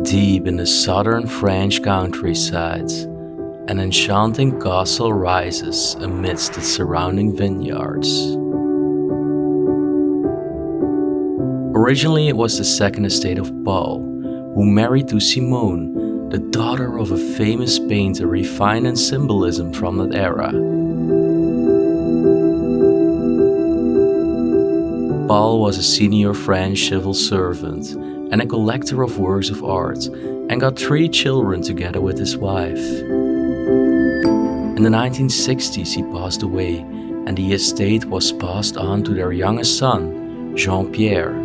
Deep in the southern French countryside, an enchanting castle rises amidst its surrounding vineyards. Originally it was the second estate of Paul, who married to Simone, the daughter of a famous painter refined in symbolism from that era. Paul was a senior French civil servant and a collector of works of art, and got 3 children together with his wife. In the 1960s he passed away, and the estate was passed on to their youngest son, Jean-Pierre.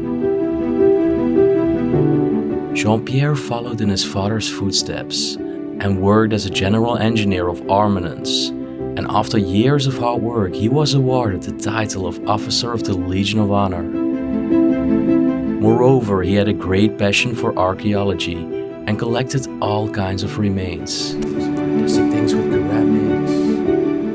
Jean-Pierre followed in his father's footsteps and worked as a General Engineer of Armaments, and after years of hard work he was awarded the title of Officer of the Legion of Honor. Moreover, he had a great passion for archeology and collected all kinds of remains. Things with ceramics.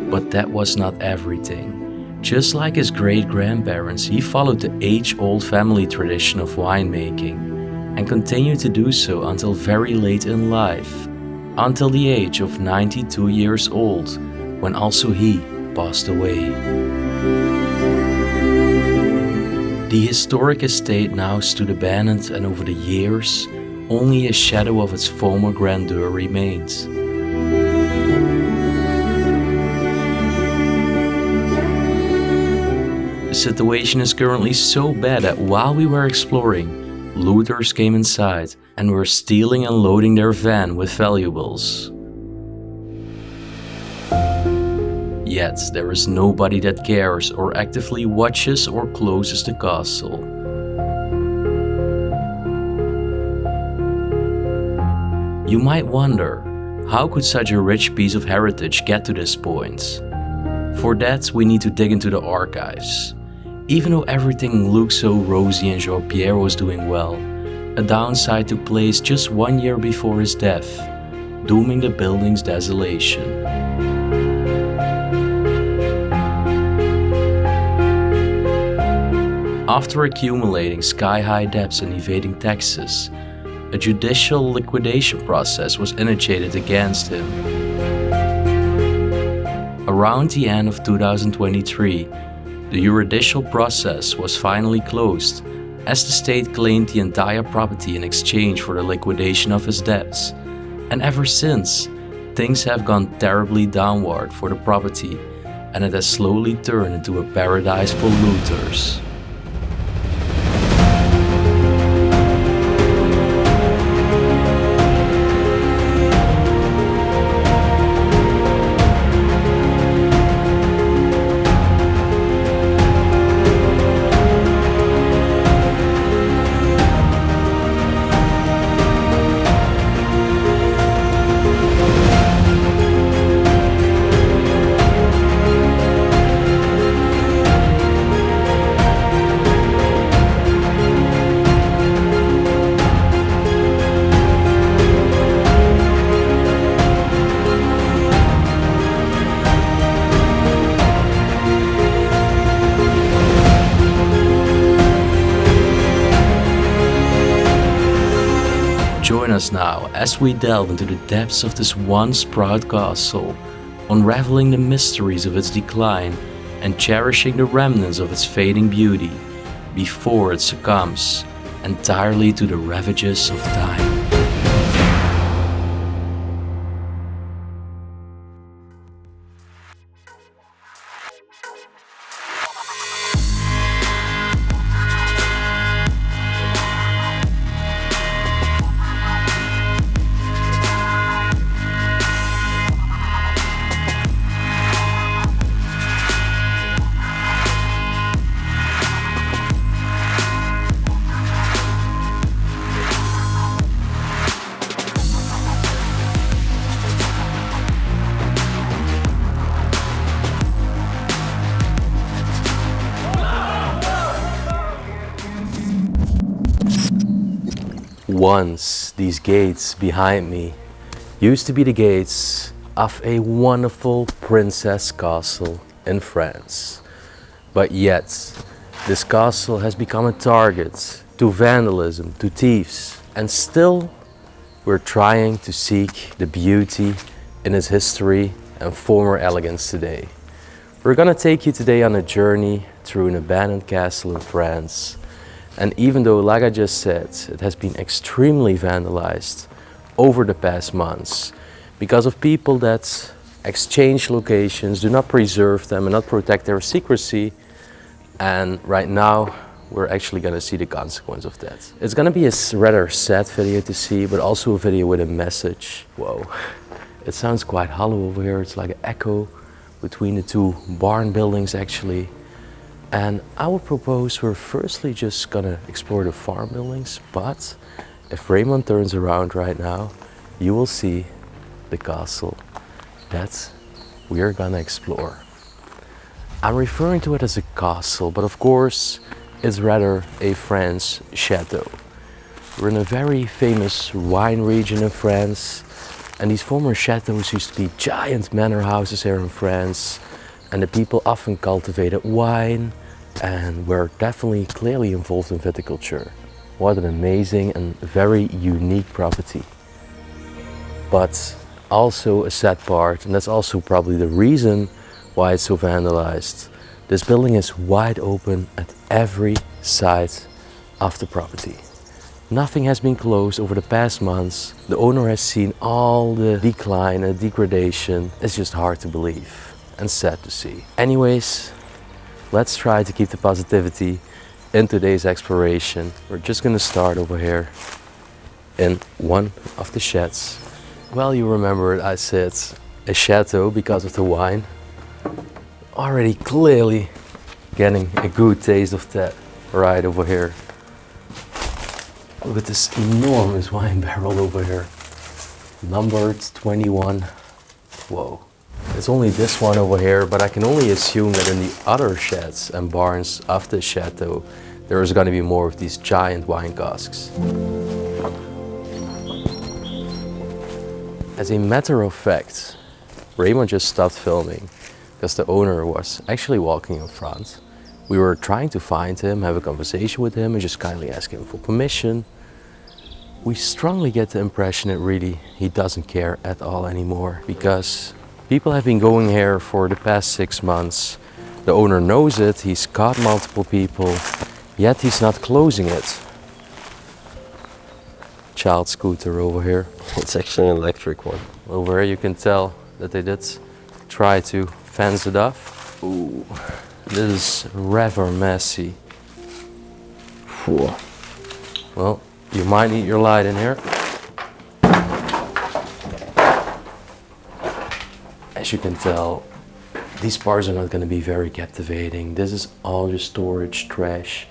But that was not everything. Just like his great-grandparents, he followed the age-old family tradition of winemaking and continued to do so until very late in life, until the age of 92 years old, when also he passed away. The historic estate now stood abandoned, and over the years, only a shadow of its former grandeur remains. The situation is currently so bad that while we were exploring, looters came inside and were stealing and loading their van with valuables. Yet there is nobody that cares or actively watches or closes the castle. You might wonder, how could such a rich piece of heritage get to this point? For that we need to dig into the archives. Even though everything looked so rosy and Jean-Pierre was doing well, a downside took place just 1 year before his death, dooming the building's desolation. After accumulating sky-high debts and evading taxes, a judicial liquidation process was initiated against him. Around the end of 2023, the judicial process was finally closed, as the state claimed the entire property in exchange for the liquidation of his debts. And ever since, things have gone terribly downward for the property, and it has slowly turned into a paradise for looters. Join us now as we delve into the depths of this once proud castle, unraveling the mysteries of its decline and cherishing the remnants of its fading beauty before it succumbs entirely to the ravages of time. Once, these gates behind me used to be the gates of a wonderful princess castle in France. But yet, this castle has become a target to vandalism, to thieves, and still We're trying to seek the beauty in its history and former elegance today. We're gonna take you today on a journey through an abandoned castle in France. And even though, like I just said, it has been extremely vandalized over the past months because of people that exchange locations, do not preserve them and not protect their secrecy. And right now, we're actually gonna see the consequence of that. It's gonna be a rather sad video to see, but also a video with a message. Whoa, it sounds quite hollow over here. It's like an echo between the two barn buildings actually. And I would propose we're firstly just gonna explore the farm buildings, but if Raymond turns around right now, you will see the castle that we are gonna explore. I'm referring to it as a castle, but of course it's rather a French chateau. We're in a very famous wine region in France, and these former chateaus used to be giant manor houses here in France, and the people often cultivated wine and were definitely clearly involved in viticulture. What an amazing and very unique property. But also a sad part, and that's also probably the reason why it's so vandalized. This building is wide open at every side of the property. Nothing has been closed over the past months. The owner has seen all the decline and degradation. It's just hard to believe and sad to see. Anyways, let's try to keep the positivity in today's exploration. We're just gonna start over here in one of the sheds. Well, you remember I said a chateau because of the wine. Already clearly getting a good taste of that right over here. Look at this enormous wine barrel over here. Numbered 21. Whoa. It's only this one over here, but I can only assume that in the other sheds and barns of the chateau, there is going to be more of these giant wine casks. As a matter of fact, Raymond just stopped filming because the owner was actually walking in front. We were trying to find him, have a conversation with him, and just kindly ask him for permission. We strongly get the impression that really he doesn't care at all anymore, because people have been going here for the past 6 months. The owner knows it, he's caught multiple people, yet he's not closing it. Child scooter over here. It's actually an electric one. Over here you can tell that they did try to fence it off. Ooh, this is rather messy. Whew. Well, you might need your light in here. As you can tell, these parts are not going to be very captivating. This is all just storage trash.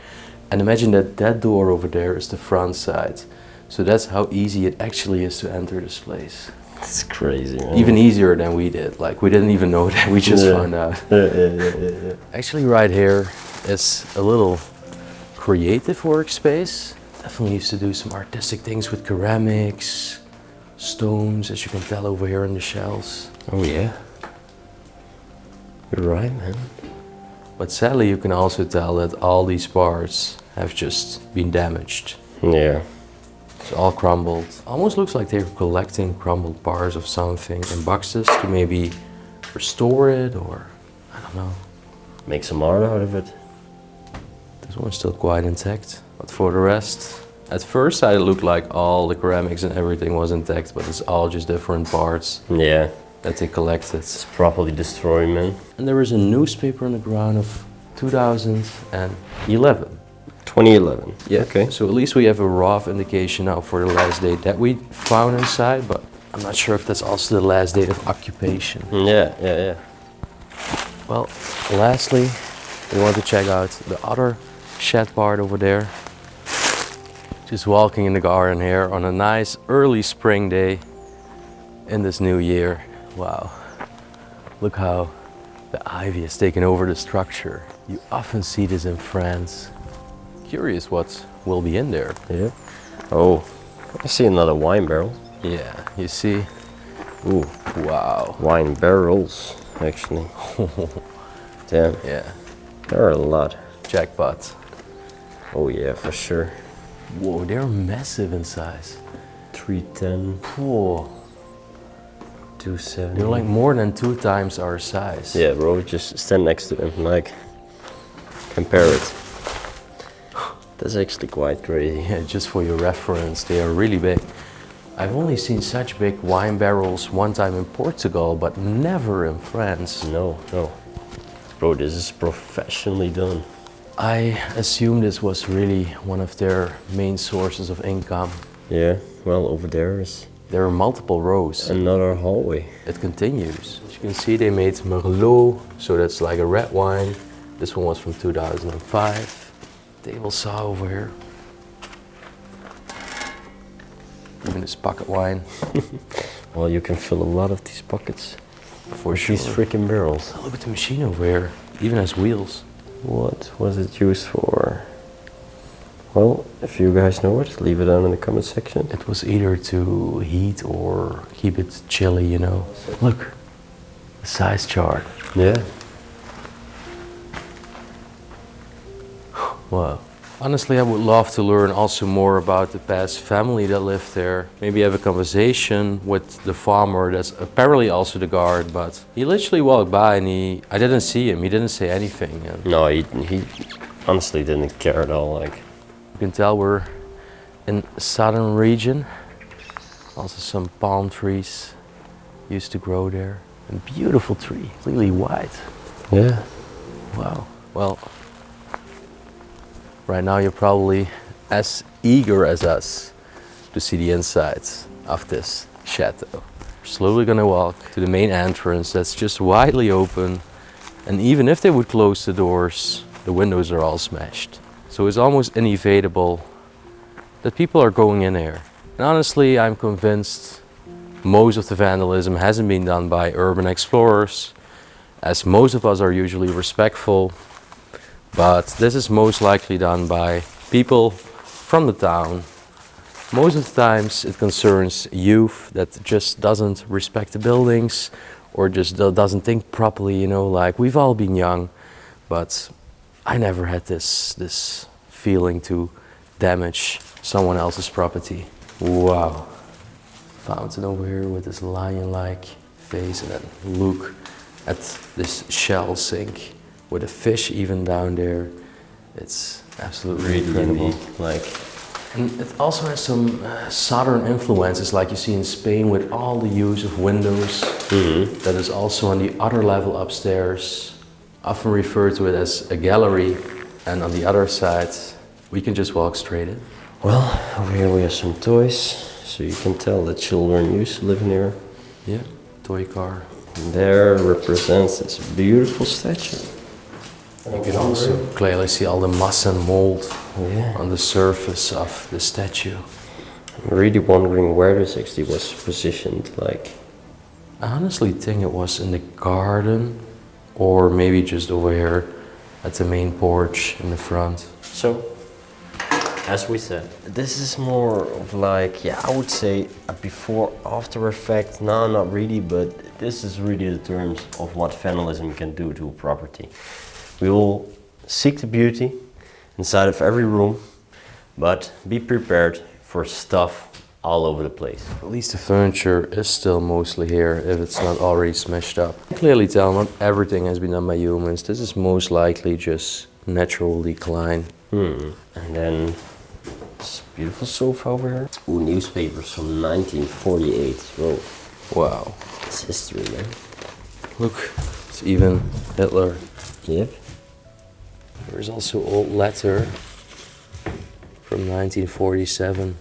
And imagine that that door over there is the front side. So that's how easy it actually is to enter this place. It's crazy, man. Even easier than we did. Like, we didn't even know that, we just found out. Yeah. Actually, right here is a little creative workspace. Definitely used to do some artistic things with ceramics, stones, as you can tell over here on the shelves. Oh yeah. You're right, man. But sadly, you can also tell that all these parts have just been damaged. Yeah. It's all crumbled. Almost looks like they're collecting crumbled parts of something in boxes to maybe restore it, or I don't know. Make some art out of it. This one's still quite intact, but for the rest, at first sight it looked like all the ceramics and everything was intact, but it's all just different parts. Yeah. That they collected. It's properly destroyed, man. And there is a newspaper on the ground of 2011. 2011. Yeah. Okay. So at least we have a rough indication now for the last date that we found inside, but I'm not sure if that's also the last date of occupation. Yeah. Well, lastly, we want to check out the other shed part over there. Just walking in the garden here on a nice early spring day in this new year. Wow. Look how the ivy has taken over the structure. You often see this in France. Curious what will be in there. Yeah. Oh, I see another wine barrel. Yeah, you see? Ooh, wow. Wine barrels, actually. Damn. Yeah. There are a lot. Jackpot. Oh yeah, for sure. Whoa, they're massive in size. 310, Whoa, 270. you're like more than 2 times our size. Yeah, bro, just stand next to him, like, compare it. That's actually quite crazy. Yeah, just for your reference, they are really big. I've only seen such big wine barrels one time in Portugal, but never in France. No. Bro, this is professionally done. I assume this was really one of their main sources of income. Yeah, well, over there is There are multiple rows. another hallway. It continues. As you can see, they made Merlot, so that's like a red wine. This one was from 2005. Table saw over here. Even this pocket wine. Well, you can fill a lot of these buckets For with sure. these freaking barrels. Look at the machine over here. Even has wheels. What was it used for? Well, if you guys know it, leave it down in the comment section. It was either to heat or keep it chilly, you know. Look, the size chart. Yeah. Wow. Honestly, I would love to learn also more about the past family that lived there. Maybe have a conversation with the farmer that's apparently also the guard, but he literally walked by and I didn't see him, he didn't say anything. And No, he honestly didn't care at all. Like, you can tell we're in southern region. Also some palm trees used to grow there. A beautiful tree, really white. yeah. Wow. Well, right now you're probably as eager as us to see the insides of this chateau. We're slowly gonna walk to the main entrance that's just widely open, and even if they would close the doors, the windows are all smashed. So it's almost inevitable that people are going in here. And honestly, I'm convinced most of the vandalism hasn't been done by urban explorers, as most of us are usually respectful. But this is most likely done by people from the town. Most of the times it concerns youth that just doesn't respect the buildings or just doesn't think properly, you know, like we've all been young, but I never had this feeling to damage someone else's property. Wow. Fountain over here with this lion-like face, and then look at this shell sink. With a fish even down there. It's absolutely Really incredible. unique, like. And it also has some southern influences, like you see in Spain with all the use of windows. That is also on the other level upstairs. Often referred to it as a gallery. And on the other side, we can just walk straight in. Well, over here we have some toys, so you can tell the children used to live in here. Yeah, toy car. And there represents this beautiful statue. You can also clearly see all the moss and mold Yeah. on the surface of the statue. I'm really wondering where this actually was positioned, like. I honestly think it was in the garden, or maybe just over here at the main porch in the front. So, as we said, this is more of like, yeah, I would say a before after effect. No, not really, but this is really the terms of what vandalism can do to a property. We will seek the beauty inside of every room, but be prepared for stuff all over the place. At least the furniture is still mostly here, if it's not already smashed up. You can clearly tell not everything has been done by humans. This is most likely just natural decline. And then this beautiful sofa over here. Ooh, newspapers from 1948. Whoa, Wow. it's history, man. Look, it's even Hitler. Yep. There's also old letter from 1947.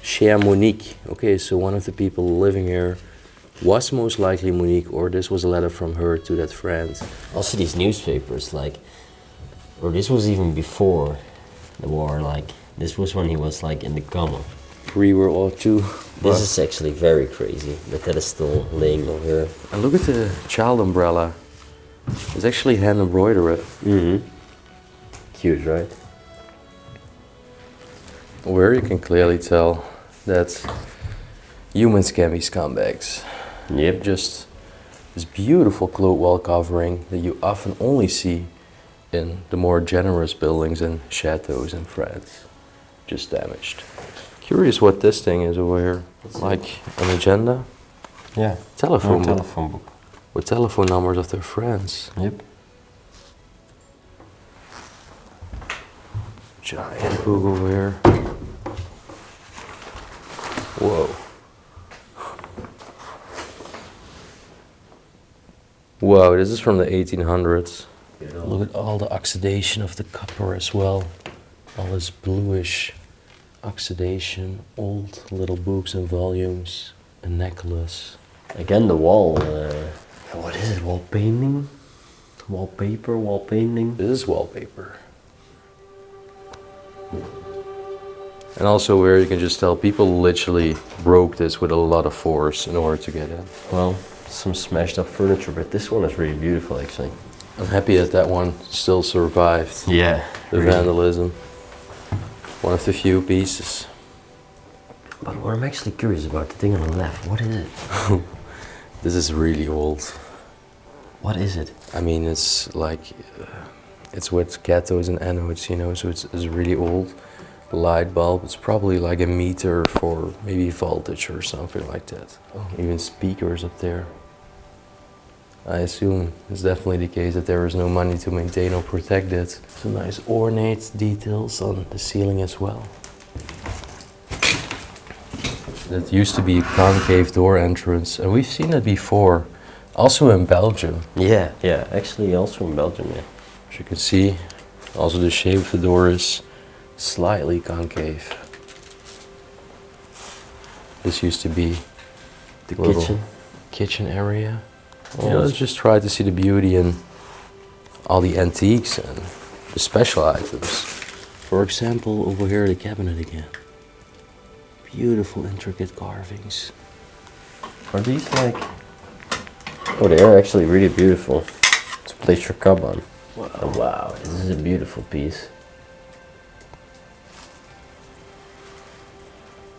Cher Monique. Okay, so one of the people living here was most likely Monique, or this was a letter from her to that friend. Also these newspapers, like, or this was even before the war, like, this was when he was like in the coma. Pre-World War II. This is actually very crazy that is still laying over here. And look at the child umbrella. It's actually hand embroidered. Cute, right? Where you can clearly tell that humans can be scumbags. Yep. Just this beautiful cloth wall covering that you often only see in the more generous buildings and chateaus in France. Just damaged. Curious what this thing is over here. Like an agenda? Yeah. Telephone book. Telephone book. With telephone numbers of their friends. Yep. Giant book over here. Whoa. Whoa, this is from the 1800s. Look at all the oxidation of the copper as well. All this bluish oxidation, old little books and volumes, a necklace. Again, the wall. What is it? Wall painting? Wallpaper? Wall painting? This is wallpaper. And also where you can just tell people literally broke this with a lot of force in order to get in. Well, some smashed up furniture, but this one is really beautiful actually. I'm happy that that one still survived. Yeah. The really. vandalism. One of the few pieces. But what I'm actually curious about, the thing on the left, what is it? This is really old. What is it? I mean, it's like, it's with cathodes and anodes, you know, so it's really old. Light bulb, it's probably like a meter for maybe voltage or something like that. Oh, even speakers up there. I assume it's definitely the case that there is no money to maintain or protect it. Some nice ornate details on the ceiling as well. That used to be a concave door entrance, and we've seen it before, also in Belgium. Yeah, actually also in Belgium, yeah. As you can see, also the shape of the door is slightly concave. This used to be The little kitchen area. Yeah, let's just try to see the beauty in all the antiques and the special items. For example, over here the cabinet again. Beautiful intricate carvings. Are these like... Oh, they are actually really beautiful to place your cup on. Wow, wow, this is a beautiful piece.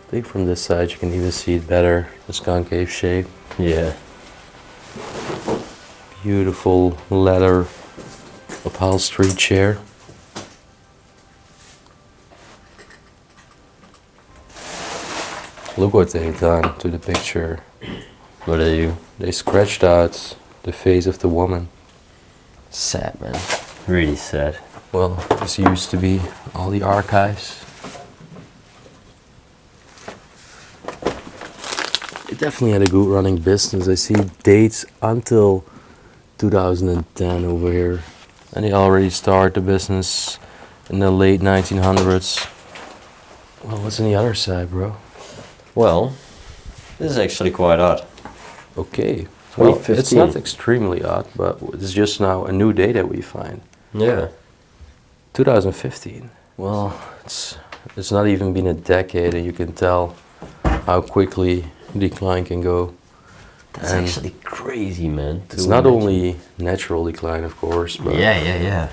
I think from this side you can even see it better, this concave shape. Yeah. Beautiful leather upholstery chair. Look what they've done to the picture. What are you? They scratched out the face of the woman. Sad, man. Really sad. Well, this used to be all the archives. It definitely had a good running business. I see dates until 2010 over here. And they already started the business in the late 1900s. Well, what's on the other side, bro? Well, this is actually quite odd. Okay. Well, it's 2015. not extremely odd, but it's just now a new day that we find. Yeah. 2015. Well, it's not even been a decade, and you can tell how quickly decline can go. That's And actually crazy, man. it's not only natural decline, of course, but Yeah.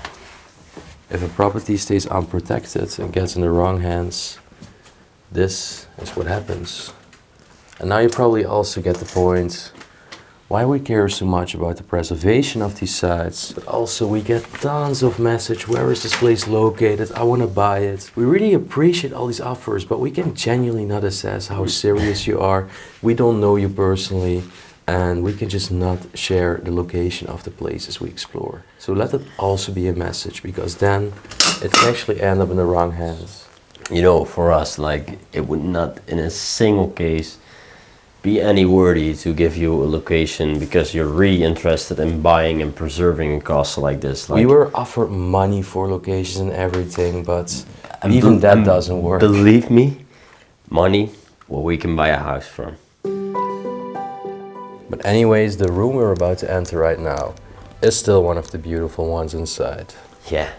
if a property stays unprotected and gets in the wrong hands, this is what happens. And now you probably also get the point why we care so much about the preservation of these sites. But also we get tons of message, where is this place located? I want to buy it. We really appreciate all these offers, but we can genuinely not assess how serious you are. We don't know you personally, and we can just not share the location of the places we explore. So let it also be a message, because then it can actually end up in the wrong hands. You know, for us, like, it would not in a single case be any worthy to give you a location because you're really interested in buying and preserving a castle like this. Like, We were offered money for locations and everything, but even that doesn't work. Believe me, money, well, we can buy a house from. But anyways, the room we're about to enter right now is still one of the beautiful ones inside. Yeah.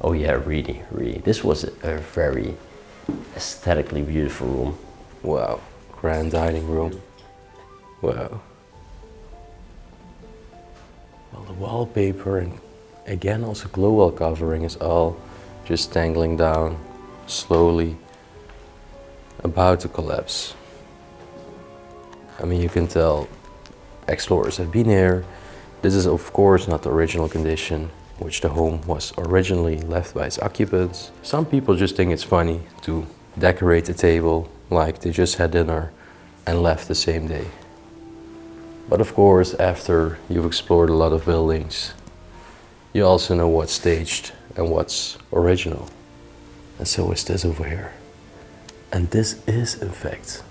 Oh yeah, really. This was a very aesthetically beautiful room. Wow, grand dining room. Wow. Well, the wallpaper and again also glow wall covering is all just dangling down, slowly, about to collapse. I mean, you can tell explorers have been here. This is of course not the original condition, which the home was originally left by its occupants. Some people just think it's funny to decorate the table like they just had dinner and left the same day. But of course, after you've explored a lot of buildings, you also know what's staged and what's original. And so is this over here. And this is, in fact,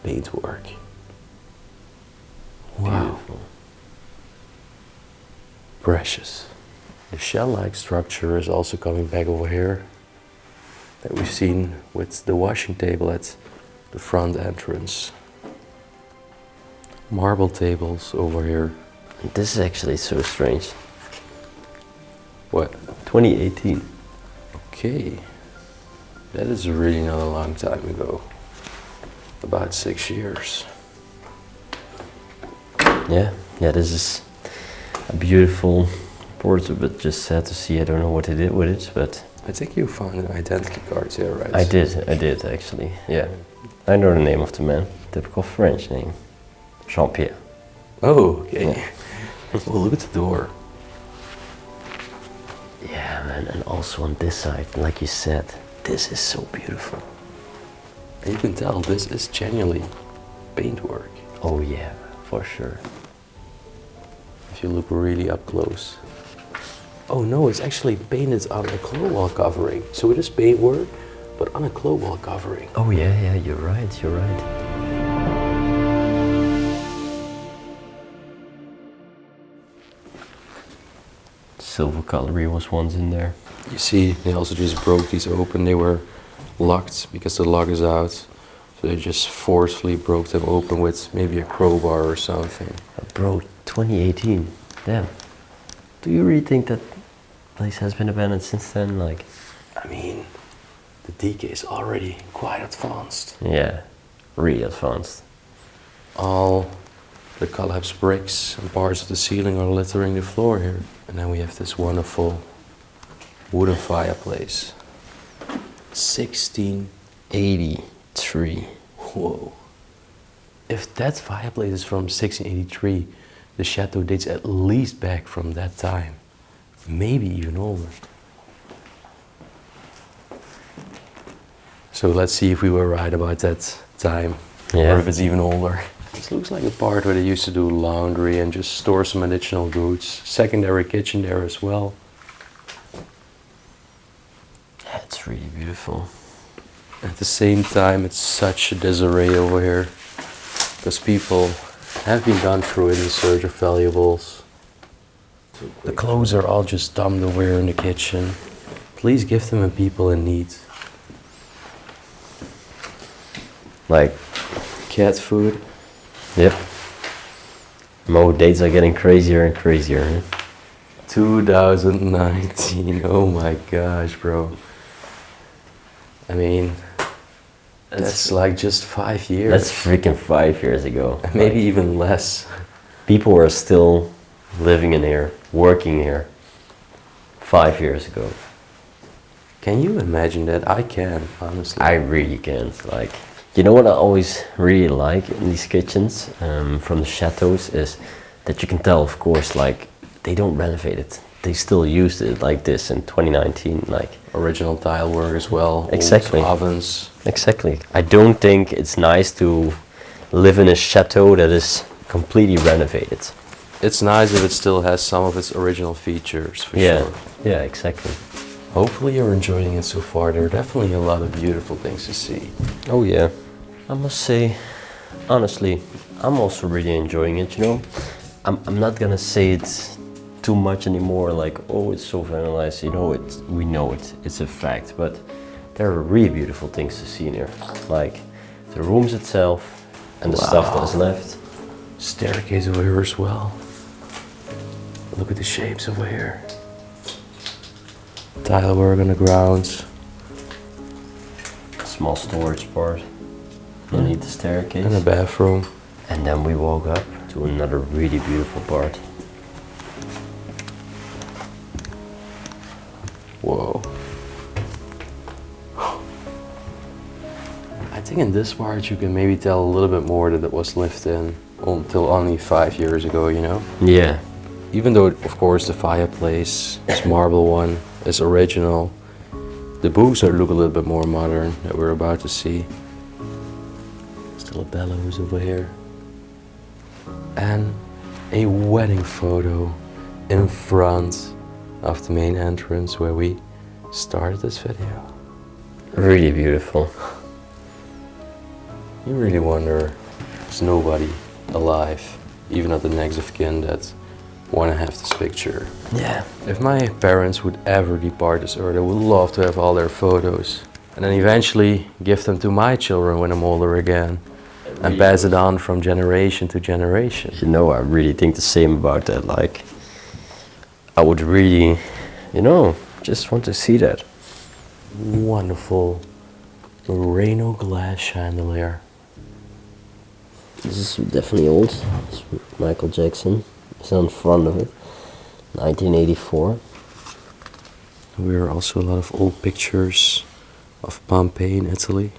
paintwork. Wow. Beautiful. Precious. The shell-like structure is also coming back over here that we've seen with the washing table at the front entrance. Marble tables over here. And this is actually so strange. What? 2018. Okay. That is really not a long time ago. About 6 years. Yeah, this is a beautiful portrait, but just sad to see. I don't know what they did with it, but I think you found an identity card here, right? I did actually. Yeah, I know the name of the man. Typical French name, Jean-Pierre. Oh, okay. Yeah. Oh, look at the door. Yeah, man, and also on this side, like you said, this is so beautiful. And you can tell this is genuinely paintwork. Oh yeah, for sure. If you look really up close. Oh no, it's actually painted on a claw wall covering. So it is paintwork, but on a claw wall covering. Oh yeah, you're right. Silver cutlery was once in there. You see, they also just broke these open. They were locked because the lock is out. So they just forcefully broke them open with maybe a crowbar or something. Bro, 2018. Damn. Do you really think that place has been abandoned since then? Like, I mean, the decay is already quite advanced. yeah, really advanced. All the collapsed bricks and parts of the ceiling are littering the floor here. And then we have this wonderful wooden fireplace. 1683. Whoa. If that fireplace is from 1683, the chateau dates at least back from that time. Maybe even older. So let's see if we were right about that time, Yeah. or if it's even older. This looks like a part where they used to do laundry and just store some additional goods. Secondary kitchen there as well. That's really beautiful. At the same time, it's such a disarray over here, because people have been gone through it in search of valuables. The clothes are all just dumped over here in the kitchen. Please give them to people in need. Like, Cat food. yep. Mo dates are getting crazier and crazier. Huh? 2019, oh my gosh, bro. I mean, that's like just 5 years. That's freaking 5 years ago. Maybe Like, even less. people were still living in here, working here 5 years ago. Can you imagine that? I can, honestly. I really can't. Like, you know what I always really like in these kitchens from the chateaus is that you can tell, of course, like they don't renovate it. They still used it like this in 2019. Like, Original tile work as well. Exactly. Old ovens. exactly. I don't think it's nice to live in a chateau that is completely renovated. It's nice if it still has some of its original features, for sure. Yeah, exactly. Hopefully you're enjoying it so far. There are definitely a lot of beautiful things to see. Oh yeah. I must say, honestly, I'm also really enjoying it, you know. I'm not gonna say it too much anymore, like, oh, it's so vandalized, you know, we know it, it's a fact, but there are really beautiful things to see in here. Like, the rooms itself and the stuff that is left. Staircase over here as well. Look at the shapes over here. Tile work on the grounds. Small storage part underneath the staircase. And a bathroom. And then we walk up to another really beautiful part. Whoa. I think in this part you can maybe tell a little bit more that it was lived in until only 5 years ago, you know? Yeah. Even though, of course, the fireplace, this marble one, is original, the booths look a little bit more modern that we're about to see. Little bellows over here. And a wedding photo in front of the main entrance where we started this video. Really beautiful. You really wonder, there's nobody alive, even at the next of kin, that want to have this picture. Yeah. If my parents would ever depart this earth, I would love to have all their photos and then eventually give them to my children when I'm older again and pass it on from generation to generation. You know, I really think the same about that. Like, I would really, you know, just want to see that. Wonderful Murano glass chandelier. This is definitely old. It's Michael Jackson. It's on front of it. 1984. There are also a lot of old pictures of Pompeii in Italy.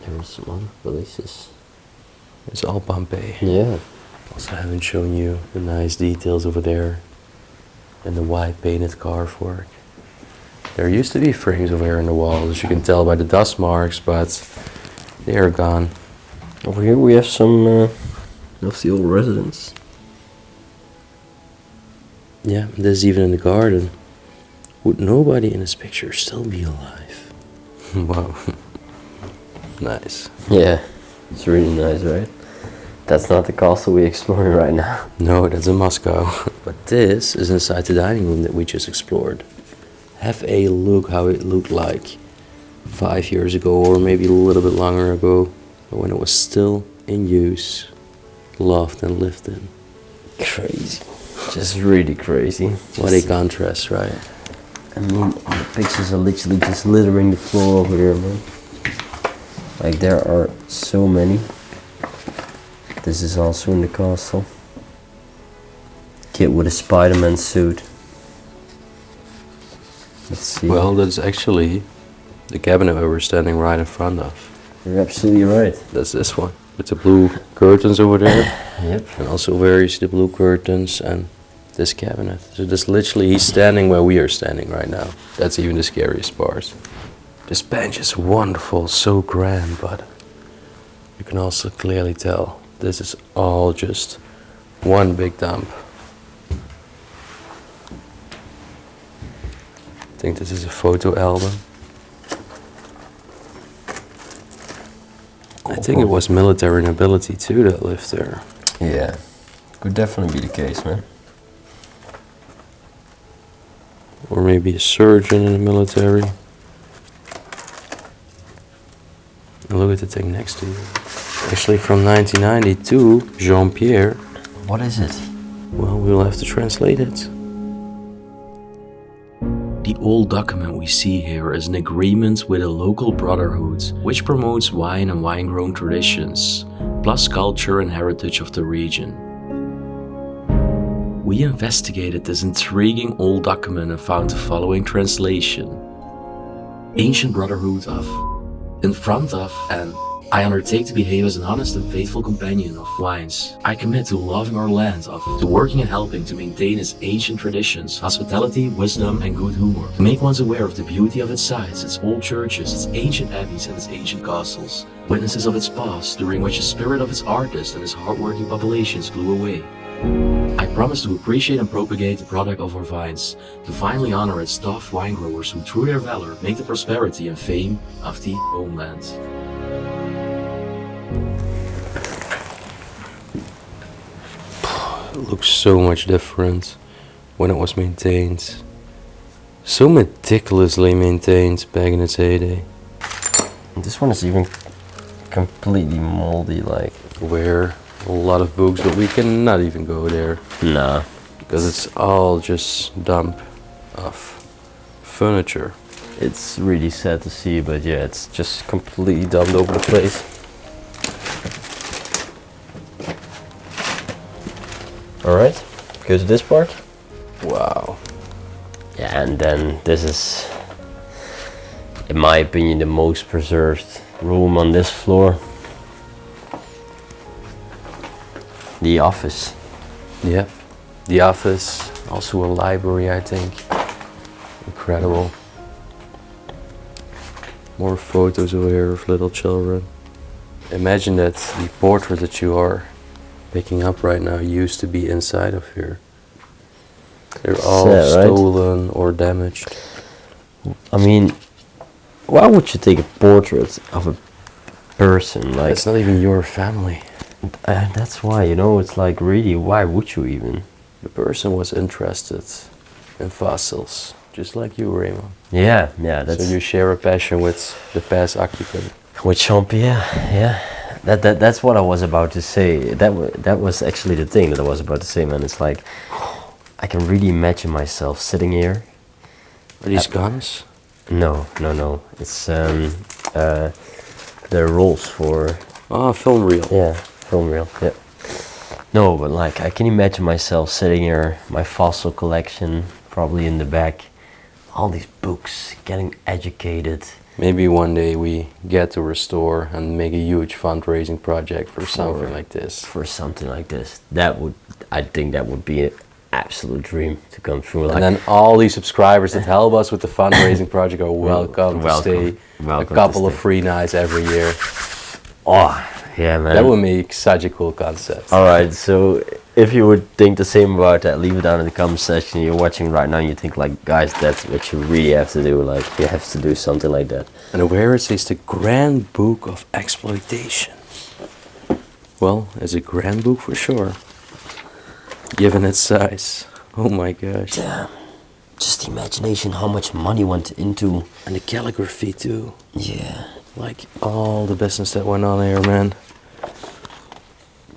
There's one releases. It's all Pompeii. Yeah. Also haven't shown you the nice details over there and the white painted carved work. There used to be frames over here in the walls, as you can tell by the dust marks, but they are gone. Over here we have some of the old residents. Yeah, this is even in the garden. Would nobody in this picture still be alive? Wow. Nice. Yeah, it's really nice, right? That's not the castle we're exploring right now. No, that's in Moscow. But this is inside the dining room that we just explored. Have a look how it looked like 5 years ago, or maybe a little bit longer ago, when it was still in use, loved and lived in. Crazy. Just really crazy. What a contrast, right? I mean, the pictures are literally just littering the floor over here, man. Like, there are so many. This is also in the castle. Kid with a Spider-Man suit. Let's see. Well, that's actually the cabinet we were standing right in front of. You're absolutely right. That's this one, with the blue curtains over there. Yep. And also where you see the blue curtains and this cabinet. So this literally, he's standing where we are standing right now. That's even the scariest part. This bench is wonderful, so grand, but you can also clearly tell this is all just one big dump. I think this is a photo album. I think it was military nobility too that lived there. Yeah, could definitely be the case, man. Or maybe a surgeon in the military. And look at the thing next to you. Actually from 1992, Jean-Pierre. What is it? Well, we'll have to translate it. The old document we see here is an agreement with a local brotherhood which promotes wine and wine-grown traditions, plus culture and heritage of the region. We investigated this intriguing old document and found the following translation. Ancient Brotherhood of, in front of, and I undertake to behave as an honest and faithful companion of wines. I commit to loving our land, to working and helping to maintain its ancient traditions, hospitality, wisdom, and good humor. To make ones aware of the beauty of its sites, its old churches, its ancient abbeys, and its ancient castles. Witnesses of its past, during which the spirit of its artists and its hard-working populations blew away. I promise to appreciate and propagate the product of our vines, to finally honor its tough wine growers who through their valor make the prosperity and fame of the homeland. It looks so much different when it was maintained. So meticulously maintained back in its heyday. This one is even completely moldy, like. Where a lot of books, but we cannot even go there. Nah. Because it's all just dump of furniture. It's really sad to see, but yeah, it's just completely dumped over the place. Alright, go to this part. Wow. Yeah, and then this is, in my opinion, the most preserved room on this floor. The office. Yeah, the office, also a library, I think. Incredible. More photos over here of little children. Imagine that the portrait that you are picking up right now used to be inside of here. They're all Sad, right? stolen or damaged. I mean, why would you take a portrait of a person? Like, It's not even your family. that's why, you know, it's like, really, why would you even? The person was interested in fossils, just like you, Raymond. Yeah, that's... So you share a passion with the past occupant. With Jean-Pierre, yeah. That's what I was about to say. That was actually the thing that I was about to say, man. It's like, I can really imagine myself sitting here. Are these guns? No. It's the rolls for... Oh, film reel. Yeah, film reel, yeah. No, but like, I can imagine myself sitting here, my fossil collection, probably in the back, all these books, getting educated. Maybe one day we get to restore and make a huge fundraising project for something like this. For something like this. I think that would be an absolute dream to come true. Like, And then all these subscribers that help us with the fundraising project are welcome to stay a couple of free nights every year. oh, yeah, man. That would make such a cool concept. Alright, so if you would think the same about that, leave it down in the comment section. You're watching right now and you think like, guys, that's what you really have to do. Like, you have to do something like that. And where it says the Grand Book of Exploitation. Well, it's a grand book for sure. Given its size. Oh my gosh. Damn. Just the imagination, how much money went into... And the calligraphy too. Yeah. Like all the business that went on here, man.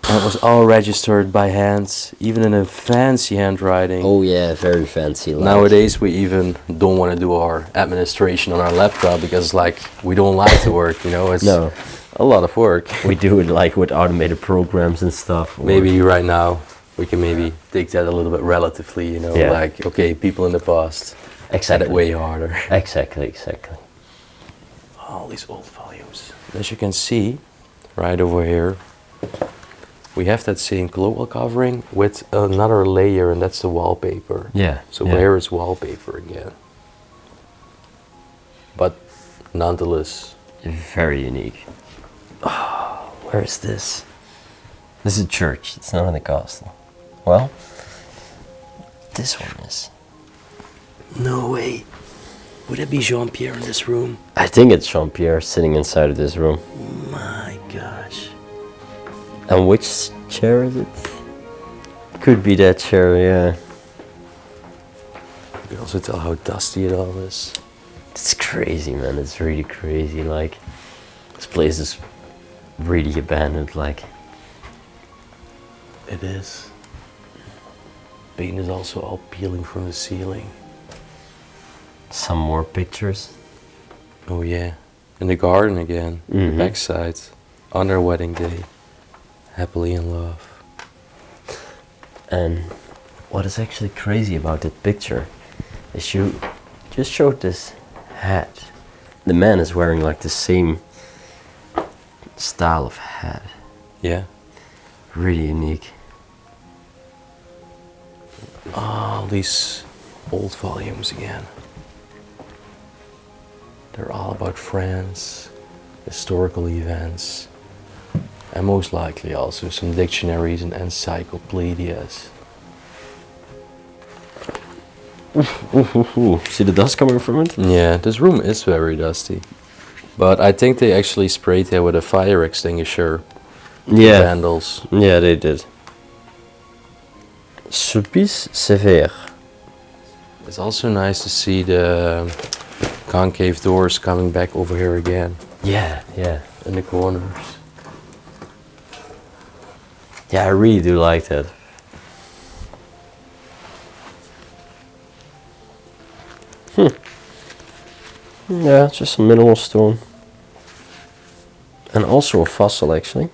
And it was all registered by hand, even in a fancy handwriting. Oh yeah, very fancy. Like. Nowadays we even don't want to do our administration on our laptop because like we don't like to work, you know, it's No. a lot of work. We do it like with automated programs and stuff. Maybe right now we can maybe take that a little bit relatively, you know, Yeah. like, okay, people in the past had it way harder. Exactly. All these old volumes. As you can see, right over here, we have that same global covering with another layer, and that's the wallpaper. Yeah. So yeah. where is wallpaper again? But nonetheless, Very unique. Oh, where is this? This is a church. It's not in the castle. Well, this one is. no way. Would it be Jean-Pierre in this room? I think it's Jean-Pierre sitting inside of this room. My gosh. And which chair is it? Could be that chair, yeah. You can also tell how dusty it all is. It's crazy, man. It's really crazy. Like, this place is really abandoned. Like, It is. Paint is also all peeling from the ceiling. some more pictures. Oh yeah. In the garden again. The backside. On their wedding day. Happily in love. And what is actually crazy about that picture is you just showed this hat. The man is wearing like the same style of hat. Yeah. Really unique. All these old volumes again. They're all about France, historical events, and most likely also some dictionaries and encyclopedias. See the dust coming from it? Yeah, this room is very dusty. But I think they actually sprayed here with a fire extinguisher. Yeah. Vandals. Yeah, they did. 𝗬𝗶𝗆. It's also nice to see the concave doors coming back over here again Yeah, yeah. in the corners. Yeah, I really do like that. Yeah, it's just a minimal stone. And also a fossil, actually.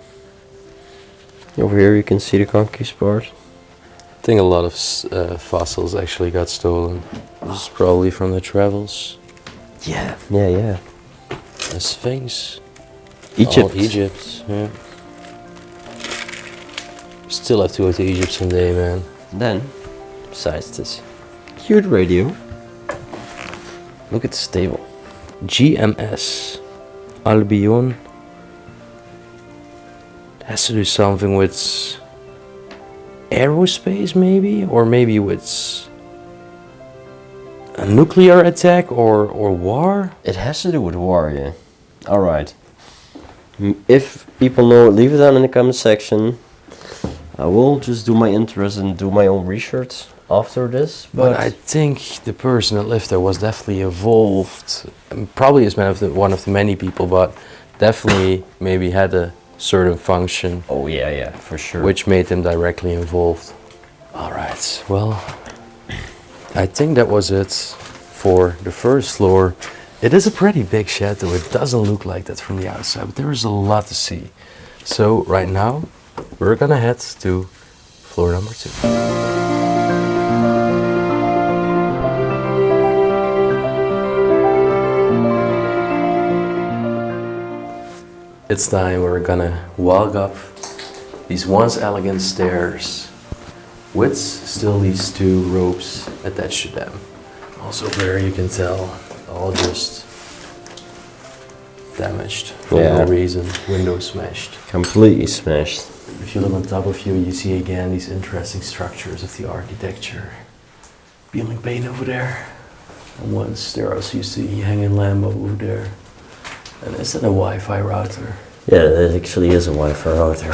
Over here you can see the concave part. I think a lot of fossils actually got stolen. This is probably from the travels. Yeah. Yeah, yeah. The Sphinx. Egypt. Oh, Egypt, yeah. Still have to go to Egypt someday, man. Then, besides this cute radio, look at this table. GMS. Albion Has to do something with aerospace, maybe, or maybe with a nuclear attack or war. It has to do with war, yeah. All right. If people know, leave it down in the comment section. I will just do my interest and do my own research after this. But I think the person that lived there was definitely involved. Probably is one of the many people, but definitely maybe had a certain function. Oh yeah, yeah, for sure. Which made them directly involved. All right, well, I think that was it for the first floor. It is a pretty big chateau. It doesn't look like that from the outside, but there is a lot to see. So right now, we're gonna head to floor number 2. It's time we're gonna walk up these once elegant stairs with still these 2 ropes attached to them. Also there you can tell, all just damaged for no reason, window smashed. Completely smashed. If you look on top of you, you see again these interesting structures of the architecture. Peeling paint over there. And once there also used to be a hanging lamp over there. And is that a Wi-Fi router? Yeah, that actually is a Wi-Fi router.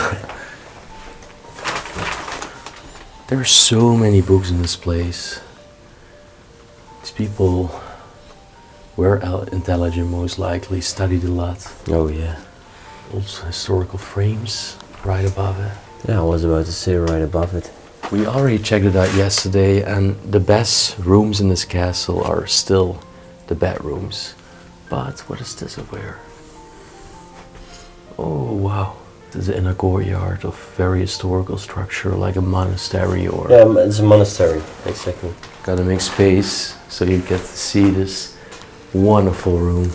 There are so many books in this place. These people were intelligent, most likely, studied a lot. Oh yeah. Old historical frames right above it. Yeah, I was about to say right above it. We already checked it out yesterday, and the best rooms in this castle are still the bedrooms. But what is this over here? Oh wow, this is in a courtyard of very historical structure, like a monastery or... Yeah, it's a monastery, exactly. Gotta make space so you get to see this wonderful room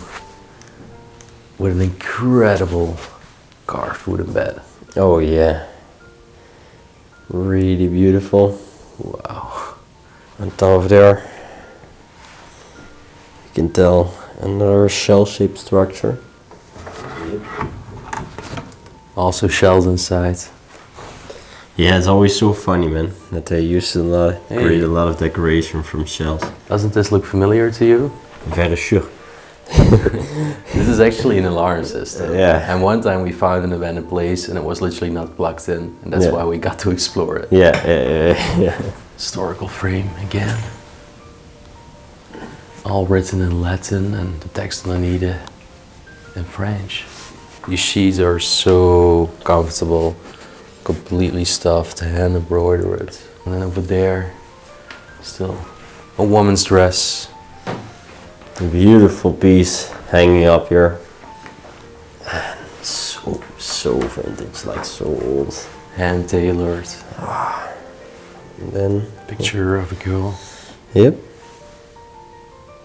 with an incredible carved wooden bed. Oh yeah. Really beautiful. Wow. On top of there, you can tell another shell-shaped structure. Also shells inside. Yeah, it's always so funny, man, that they used to create a lot of decoration from shells. Doesn't this look familiar to you? Very sure. This is actually an alarm system. Yeah. And one time we found an abandoned place and it was literally not plugged in, and that's why we got to explore it. Yeah. Historical frame again. All written in Latin and the text underneath it in French. These sheets are so comfortable, completely stuffed, hand embroidered. And then over there, still a woman's dress. A beautiful piece hanging up here. So vintage, like so old. Hand tailored. And then picture of a girl. Yep.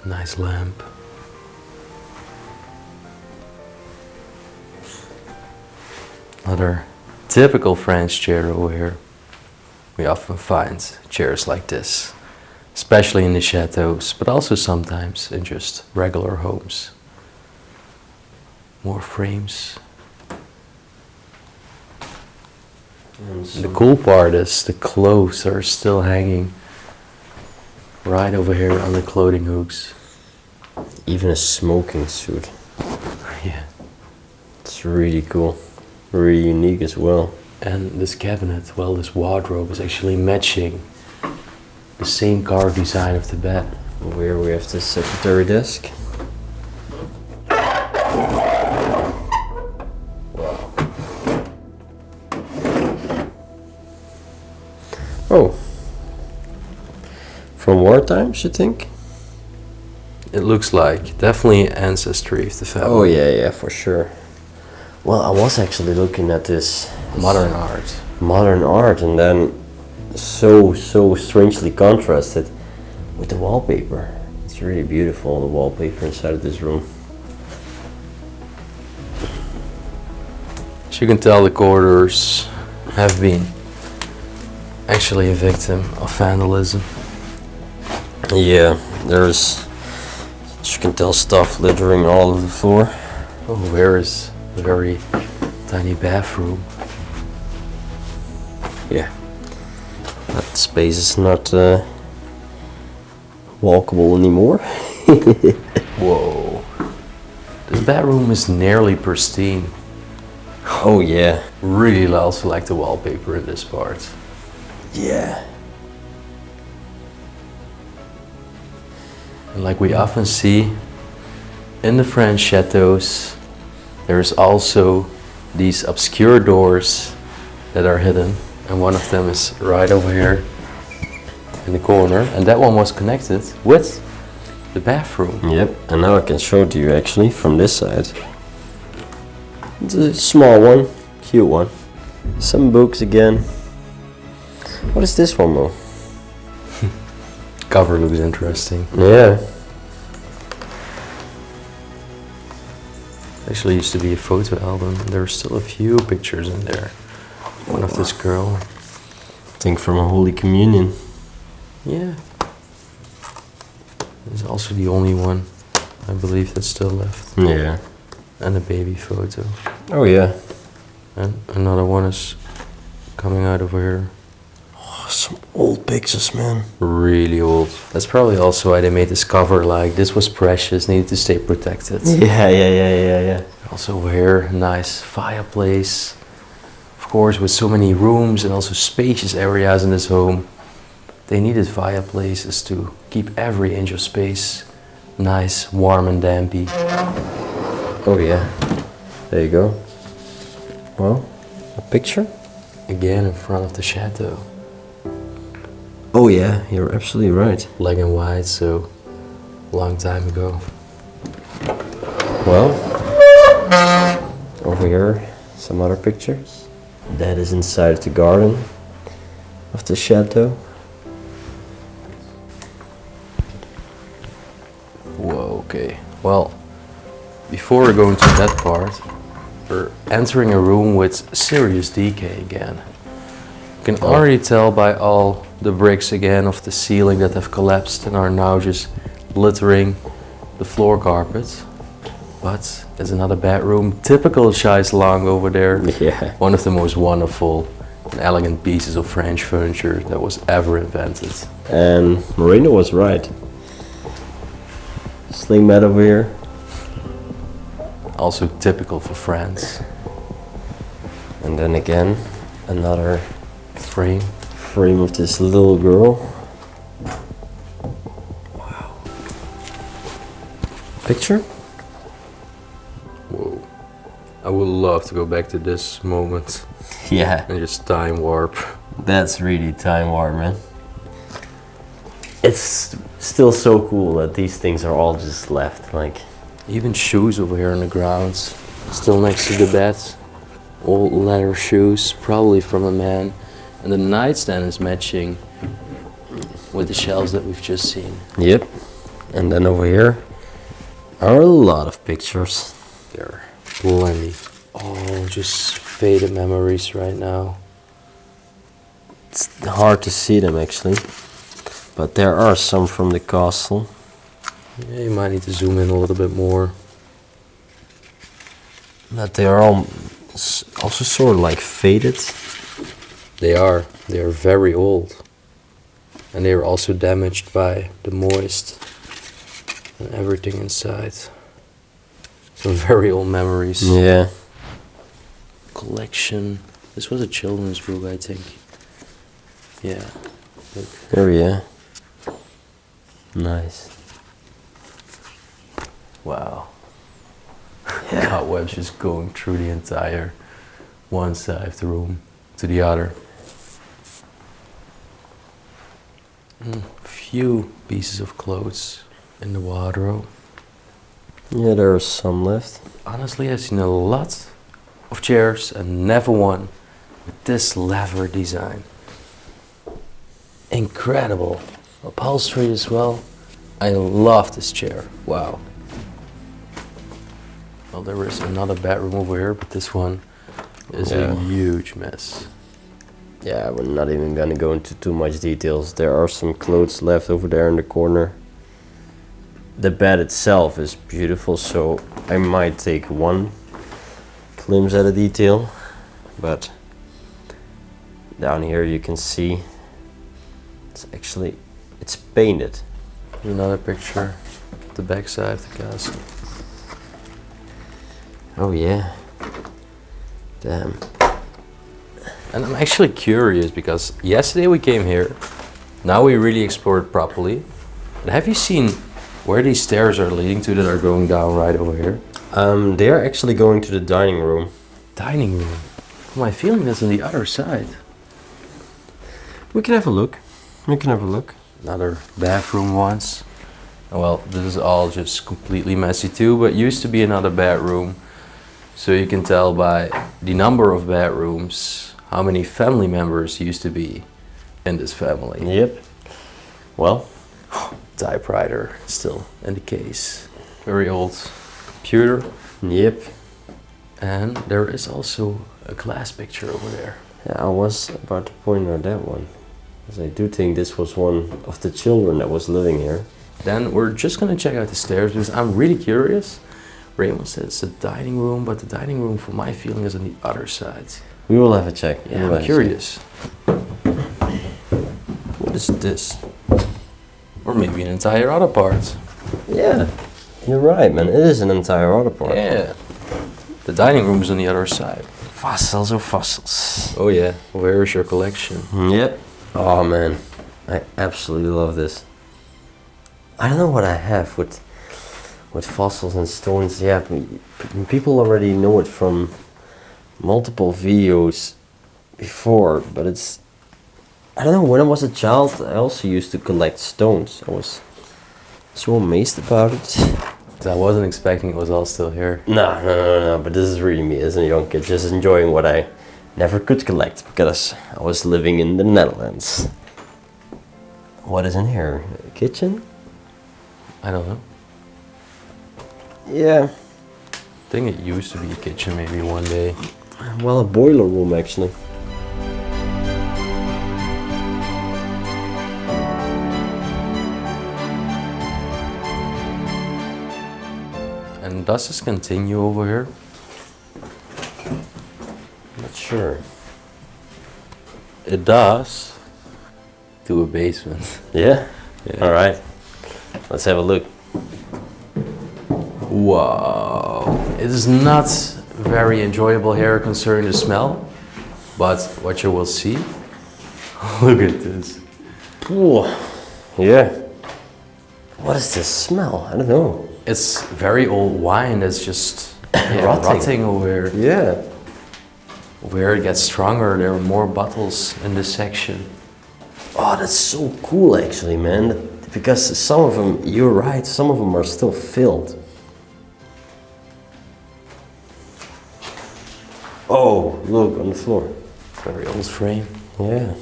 Nice lamp. Another typical French chair over here. We often find chairs like this, especially in the chateaus, but also sometimes in just regular homes. More frames. And the cool part is the clothes are still hanging right over here on the clothing hooks. Even a smoking suit. Yeah. It's really cool. Really unique as well. And this cabinet, well, this wardrobe is actually matching the same carved design of the bed. Where we have the secretary desk. Wow. Oh. From war times, you think? It looks like definitely ancestry of the family. Oh yeah, for sure. Well, I was actually looking at this modern art. Modern art, and then so strangely contrasted with the wallpaper. It's really beautiful, the wallpaper inside of this room. As you can tell, the corridors have been actually a victim of vandalism. Yeah, there's, as you can tell, stuff littering all over the floor. Oh, where is a very tiny bathroom? yeah, that space is not walkable anymore. Whoa. This bedroom is nearly pristine. Oh yeah. Really also like the wallpaper in this part. Yeah. And like we often see in the French chateaus, there's also these obscure doors that are hidden, and one of them is right over here in the corner, and that one was connected with the bathroom. Yep, and now I can show it to you actually from this side. It's a small one, cute one. Some books again. What is this one, Mo? Cover looks interesting. Yeah. Actually used to be a photo album. There are still a few pictures in there. One of this girl. I think from a Holy Communion. Yeah. It's also the only one, I believe, that's still left. Yeah. And a baby photo. Oh yeah. And another one is coming out over here. Oh, some old pictures, man. Really old. That's probably also why they made this cover, like this was precious, needed to stay protected. Yeah. Also over here, nice fireplace. Of course, with so many rooms and also spacious areas in this home, they needed fireplaces to keep every inch of space nice, warm and dampy. Oh yeah. There you go. Well, a picture? Again in front of the chateau. Oh yeah, you're absolutely right. Black and white, so long time ago. Well, over here, some other pictures. That is inside the garden of the chateau. Whoa, okay. Well, before we go into that part, we're entering a room with serious decay again. You can already tell by all the bricks again of the ceiling that have collapsed and are now just littering the floor carpet. But there's another bedroom, typical 𝗬𝗍𝗏 over there. Yeah. One of the most wonderful and elegant pieces of French furniture that was ever invented. And Marina was right. Sling mat over here. Also typical for France. And then again, another Frame of this little girl. Wow. Picture? Whoa. I would love to go back to this moment Yeah. and just time warp. That's really time warp, man. It's still so cool that these things are all just left, like. Even shoes over here on the ground, still next to the bed. Old leather shoes, probably from a man. And the nightstand is matching with the shelves that we've just seen. Yep. And then over here are a lot of pictures. There are plenty. Oh, just faded memories right now. It's hard to see them actually, but there are some from the castle. Yeah, you might need to zoom in a little bit more. But they are all also sort of like faded. They are very old. And they are also damaged by the moist and everything inside. Some very old memories. Yeah. Collection. This was a children's book, I think. Yeah. Look. There we are. Nice. Wow. Cobwebs just going through the entire one side of the room to the other. Few pieces of clothes in the wardrobe. Yeah, there are some left. Honestly, I've seen a lot of chairs and never one with this leather design. Incredible. Upholstery as well. I love this chair. Wow. Well, there is another bedroom over here, but this one is a huge mess. Yeah, we're not even gonna go into too much details. There are some clothes left over there in the corner. The bed itself is beautiful, so I might take one glimpse at a detail, but Down here you can see it's painted. Another picture of the backside of the castle. Oh yeah. Damn. And I'm actually curious because yesterday we came here, now we really explored properly. And have you seen where these stairs are leading to that are going down right over here? They are actually going to the dining room. Dining room? My feeling is on the other side. We can have a look. We can have a look. Another bathroom once. Well, this is all just completely messy too, but used to be another bedroom. So you can tell by the number of bedrooms how many family members used to be in this family. Yep. Well, typewriter still in the case. Very old computer. Yep. And there is also a glass picture over there. Yeah, I was about to point out that one. Because I do think this was one of the children that was living here. Then we're just gonna check out the stairs because I'm really curious. Raymond said it's a dining room, but the dining room, for my feeling, is on the other side. We will have a check. Yeah, I'm curious. What is this? Or maybe an entire other part. Yeah, you're right, man. It is an entire other part. Yeah. The dining room is on the other side. Fossils or fossils. Oh yeah, where is your collection? Yep. Oh man, I absolutely love this. I don't know what I have with fossils and stones. Yeah, people already know it from multiple videos before, but it's, I don't know, when I was a child I also used to collect stones. I was so amazed about it. I wasn't expecting it was all still here. No, but this is really me as a young kid, just enjoying what I never could collect because I was living in the Netherlands. What is in here? A kitchen? I don't know. Yeah. I think it used to be a kitchen maybe one day. Well, a boiler room actually. And does this continue over here? Not sure. It does. To a basement. Yeah? Yeah. Alright. Let's have a look. Wow. It is not very enjoyable here concerning the smell, but what you will see. Look at this. Ooh. Yeah. What is this smell? I don't know. It's very old wine that's just rotting over here. Yeah. Where it gets stronger, there are more bottles in this section. Oh, that's so cool actually, man. Because some of them, you're right, some of them are still filled. Oh, look on the floor. Very old frame. Yeah.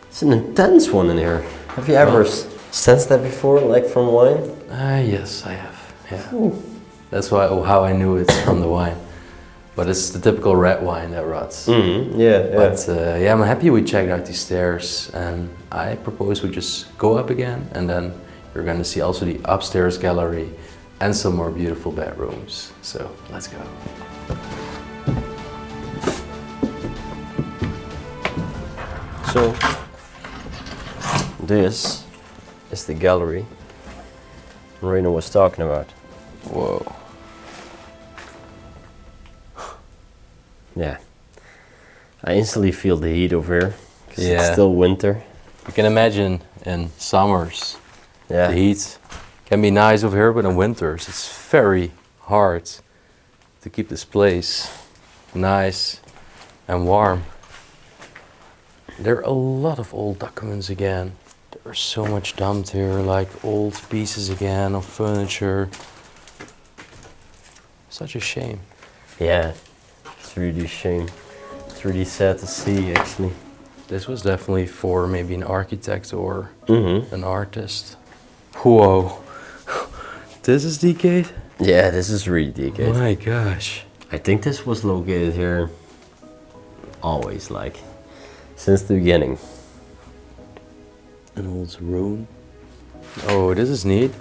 It's an intense one in here. Have you ever sensed that before, like from wine? Yes, I have. Yeah. Ooh. That's how I knew it's from the wine. But it's the typical red wine that rots. Mm-hmm. Yeah. But yeah, I'm happy we checked out these stairs, and I propose we just go up again, and then you're going to see also the upstairs gallery and some more beautiful bedrooms. So let's go. So this is the gallery Marina was talking about. Whoa. Yeah. I instantly feel the heat over here because Yeah. it's still winter. You can imagine in summers, Yeah. the heat can be nice over here, but in winters it's very hard to keep this place nice and warm. There are a lot of old documents again. There's so much dumped here, like old pieces again of furniture. Such a shame. Yeah. It's really a shame. It's really sad to see actually. This was definitely for maybe an architect or Mm-hmm. an artist. Whoa. This is decayed? Yeah, this is really decayed. My gosh. I think this was located here always, like, since the beginning. An old rune. Oh, this is neat.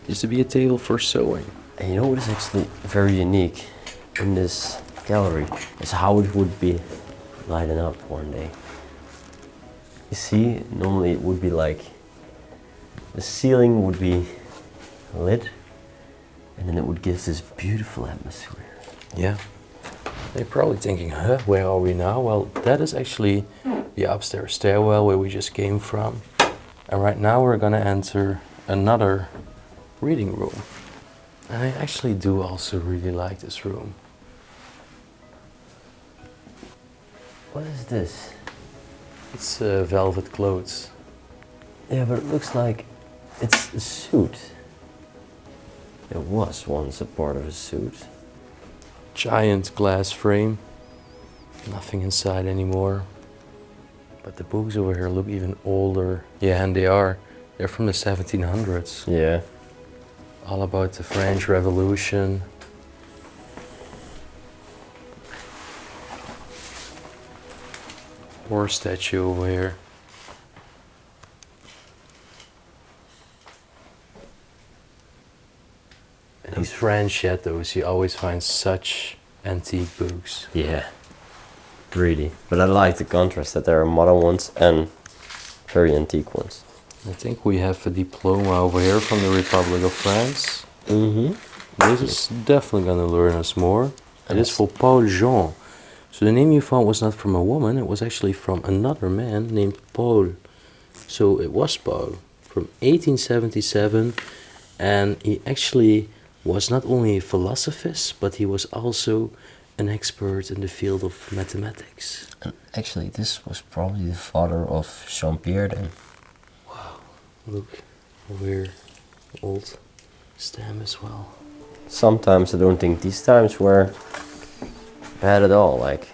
Used to be a table for sewing. And you know what is actually very unique in this gallery is how it would be lighten up one day. You see, normally it would be like the ceiling would be lit and then it would give this beautiful atmosphere. Yeah. They're probably thinking, huh, where are we now? Well, that is actually the upstairs stairwell where we just came from. And right now we're gonna enter another reading room. And I actually do also really like this room. What is this? It's velvet clothes. Yeah, but it looks like it's a suit. It was once a part of a suit. Giant glass frame. Nothing inside anymore. But the books over here look even older. Yeah, and they are. They're from the 1700s. Yeah. All about the French Revolution. Horse statue over here. In these French chateaus, you always find such antique books. Yeah. Really. But I like the contrast that there are modern ones and very antique ones. I think we have a diploma over here from the Republic of France. Mm-hmm. This is definitely going to learn us more. It is for Paul Jean. So the name you found was not from a woman, it was actually from another man named Paul. So it was Paul from 1877, and he actually was not only a philosophist, but he was also an expert in the field of mathematics. And actually, this was probably the father of Jean-Pierre then. Wow, look, we're old stem as well. Sometimes I don't think these times were bad at all. Like,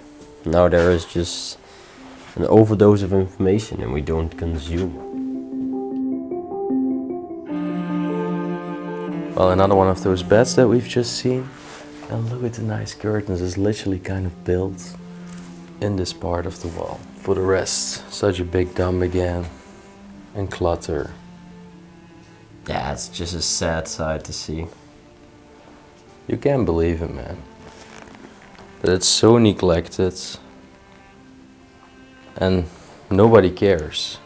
now there is just an overdose of information and we don't consume. Well, another one of those beds that we've just seen. And look at the nice curtains, it's literally kind of built in this part of the wall. For the rest, such a big dump again, and clutter. Yeah, it's just a sad sight to see. You can't believe it, man. That it's so neglected and nobody cares.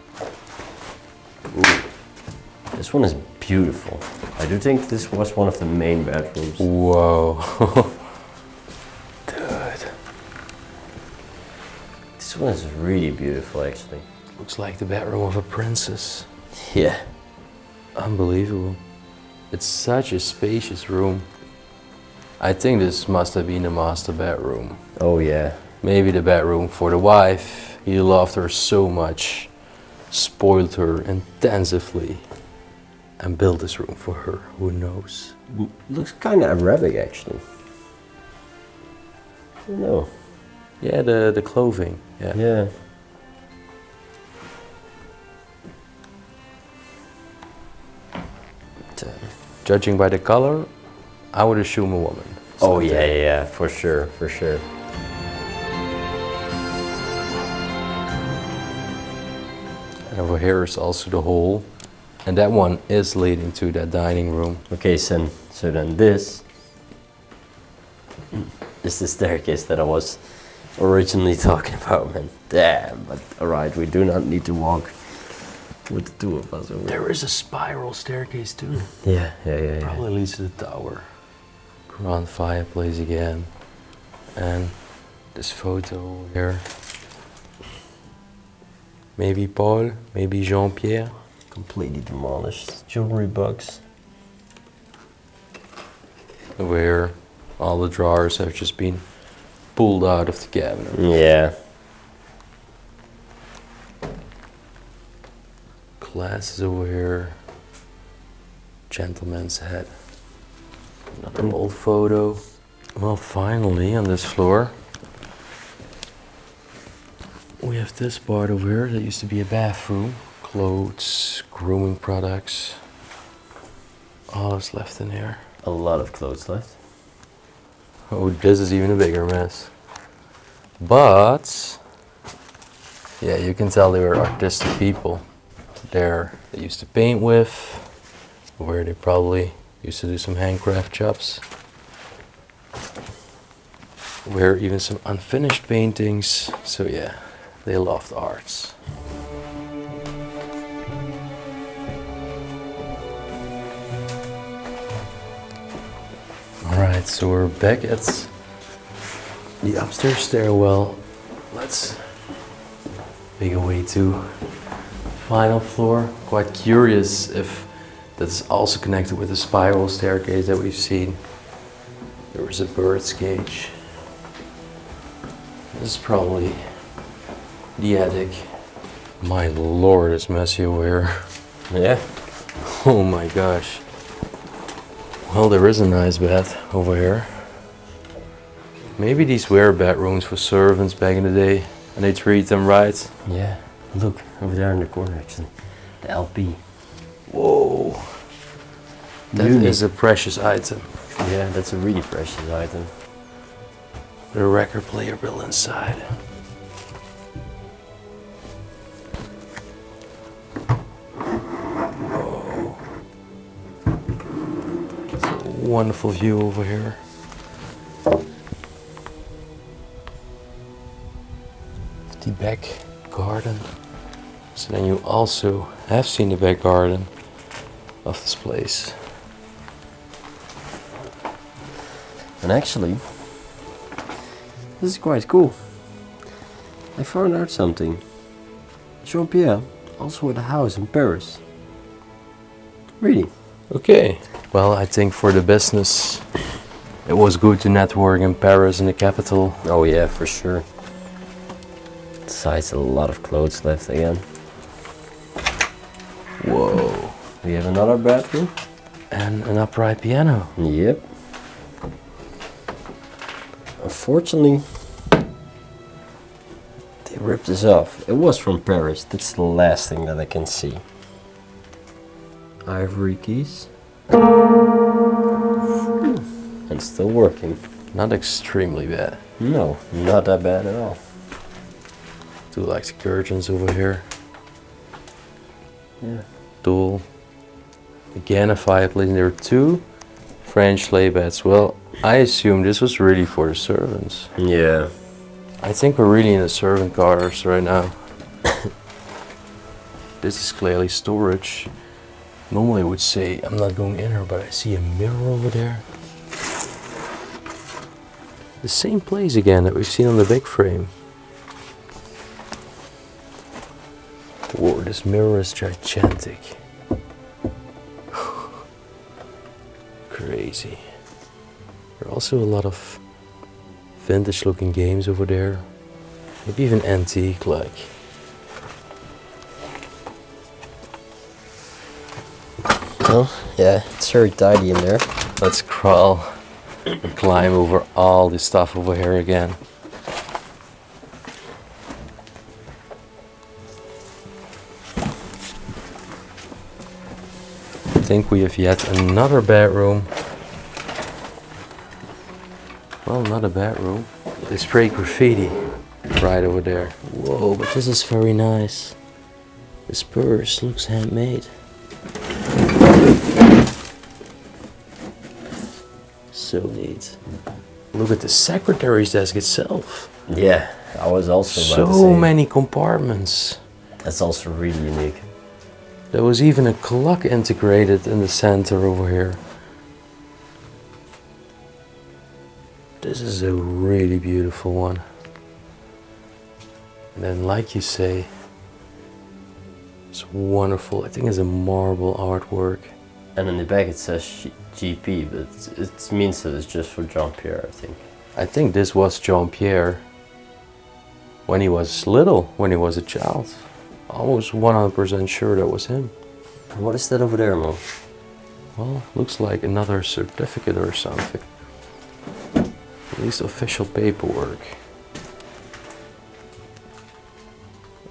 Ooh. This one is beautiful. I do think this was one of the main bedrooms. Whoa. Dude. This one is really beautiful, actually. Looks like the bedroom of a princess. Yeah. Unbelievable. It's such a spacious room. I think this must have been the master bedroom. Oh yeah. Maybe the bedroom for the wife. He loved her so much, spoiled her intensively, and built this room for her. Who knows? Looks kind of Arabic, actually. I don't know. Yeah, the clothing. Yeah. Yeah. Judging by the color, I would assume a woman. Oh yeah, yeah, for sure, for sure. And over here is also the hall, and that one is leading to that dining room. Okay, so then this is the staircase that I was originally talking about, man. Damn, but alright, we do not need to walk with the two of us over. There is a spiral staircase too. Yeah, yeah, yeah. Probably leads to the tower. Grand fireplace again. And this photo here. Maybe Paul, maybe Jean-Pierre. Completely demolished. Jewelry box. Over here, all the drawers have just been pulled out of the cabinet. Yeah. Glasses over here. Gentleman's head. Another old photo. Well, finally, on this floor, we have this part over here that used to be a bathroom. Clothes, grooming products. All is left in here. A lot of clothes left. Oh, this is even a bigger mess. But, yeah, you can tell they were artistic people. There, they used to paint with, where they probably used to do some handcraft jobs. where even some unfinished paintings. So yeah, they loved arts. Alright, so we're back at the upstairs stairwell. Let's make our way to final floor. Quite curious if that's also connected with the spiral staircase that we've seen. There was a bird's cage. This is probably the attic. My lord, it's messy over here. Yeah. Oh my gosh. Well, there is a nice bed over here. Maybe these were bedrooms for servants back in the day, and they treat them right. Yeah. Look, over there in the corner actually. The LP. Whoa. That is a precious item. Yeah, that's a really precious item. The record player built inside. Whoa. It's a wonderful view over here. The back garden. So then you also have seen the back garden of this place. And actually, this is quite cool. I found out something. Jean-Pierre also had a house in Paris. Really? Okay. Well, I think for the business, it was good to network in Paris, in the capital. Oh yeah, for sure. Besides, a lot of clothes left again. Whoa. We have another bedroom. And an upright piano. Yep. Unfortunately, they ripped this off. It was from Paris. That's the last thing that I can see. Ivory keys. And still working. Not extremely bad. No, not that bad at all. Do like the curtains over here. Yeah. Dual. Again, a fireplace. And there are two French sleigh beds. Well, I assume this was really for the servants. Yeah. I think we're really in the servant quarters right now. This is clearly storage. Normally I would say I'm not going in here, but I see a mirror over there. The same place again that we've seen on the big frame. Whoa, this mirror is gigantic. Crazy. There are also a lot of vintage looking games over there. Maybe even antique like. Well, yeah, it's very tidy in there. Let's crawl and climb over all this stuff over here again. I think we have yet another bedroom. Well, not a bedroom. They spray graffiti right over there. Whoa, but this is very nice. This purse looks handmade. So neat. Look at the secretary's desk itself. Yeah, I was also about to So say, many compartments. that's also really unique. There was even a clock integrated in the center over here. This is a really beautiful one. And then, like you say, it's wonderful. I think it's a marble artwork. And in the back it says GP, but it means that it's just for Jean-Pierre, I think. I think this was Jean-Pierre when he was little, when he was a child. Almost 100% sure that was him. What is that over there, Mo? Well, looks like another certificate or something. At least official paperwork.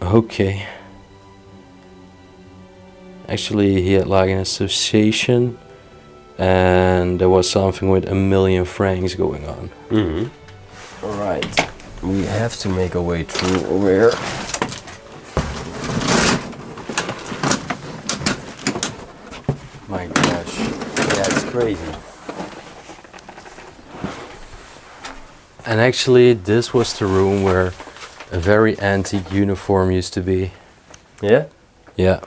Okay. Actually, he had like an association, and there was something with 1 million francs going on. Mm-hmm. Alright. We have to make our way through over here. My gosh. Yeah, it's crazy. And actually, this was the room where a very antique uniform used to be. Yeah? Yeah.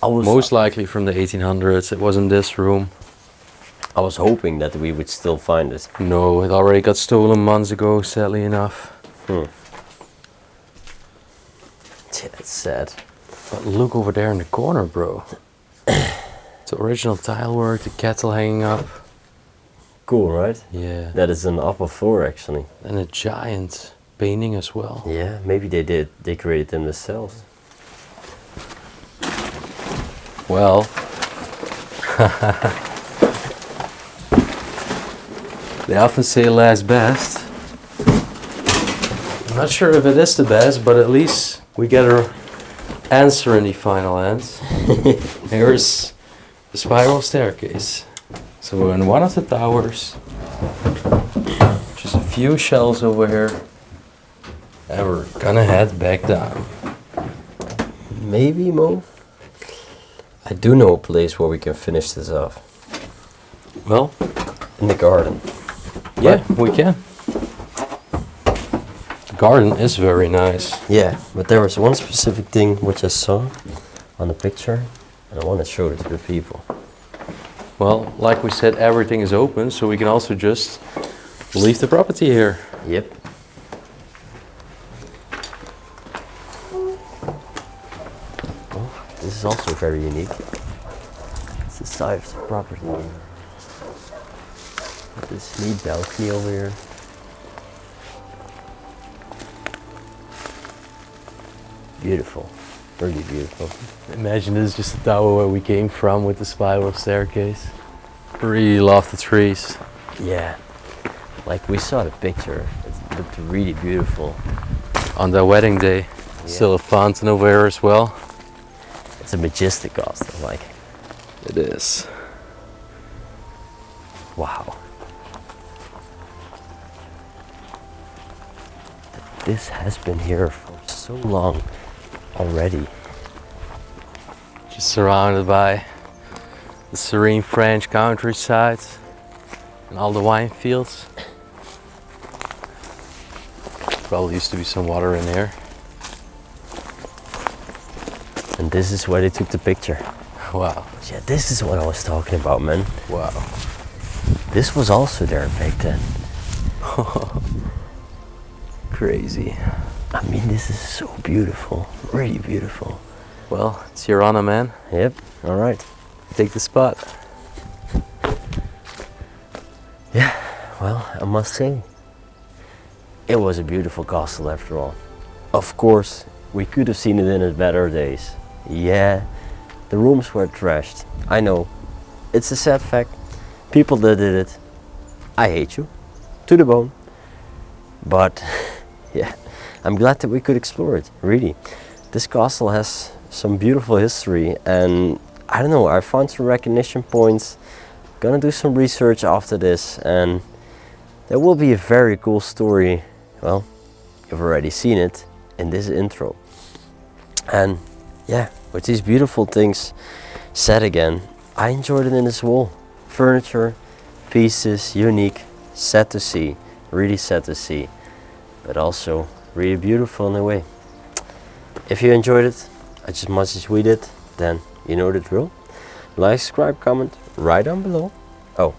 Most likely from the 1800s. It was in this room. I was hoping that we would still find it. No, it already got stolen months ago, sadly enough. Yeah, it's sad. But look over there in the corner, bro. It's original tile work, the kettle hanging up. Cool, right? Yeah. That is an upper floor, actually. And a giant painting as well. Yeah, maybe they did decorate them themselves. Well, they often say last best. I'm not sure if it is the best, but at least we get our answer in the final end. Here's the spiral staircase. So we're in one of the towers. Just a few shelves over here. And we're gonna head back down. Maybe, Mo? I do know a place where we can finish this off. Well, in the garden. Yeah, we can. The garden is very nice. Yeah, but there was one specific thing which I saw on the picture, and I want to show it to the people. Well, like we said, everything is open, so we can also just leave the property here. Yep. Oh, this is also very unique. It's the side of the property. This neat balcony over here. Beautiful, really beautiful. Imagine this is just the tower where we came from with the spiral staircase. Really love the trees. Yeah, like we saw the picture, it looked really beautiful. On their wedding day, yeah. Still a fountain over here as well. It's a majestic castle, like. It is. Wow. This has been here for so long already. Just surrounded by the serene French countryside and all the wine fields. Probably used to be some water in here. And this is where they took the picture. Wow. Yeah, this is what I was talking about, man. Wow. This was also there back then. Crazy. I mean, this is so beautiful, really beautiful. Well, it's your honor, man. Yep, all right. Take the spot. Yeah, well, I must say, it was a beautiful castle after all. Of course, we could have seen it in its better days. Yeah, the rooms were trashed. I know, it's a sad fact. People that did it, I hate you, to the bone. But yeah, I'm glad that we could explore it, really. This castle has some beautiful history, and I don't know, I found some recognition points. Gonna do some research after this, and there will be a very cool story. Well, you've already seen it in this intro. And yeah, with these beautiful things said again, I enjoyed it in this wall. Furniture, pieces, unique, sad to see, really sad to see, but also really beautiful in a way. If you enjoyed it as much as we did, then you know the drill. Like, subscribe, comment right down below. Oh,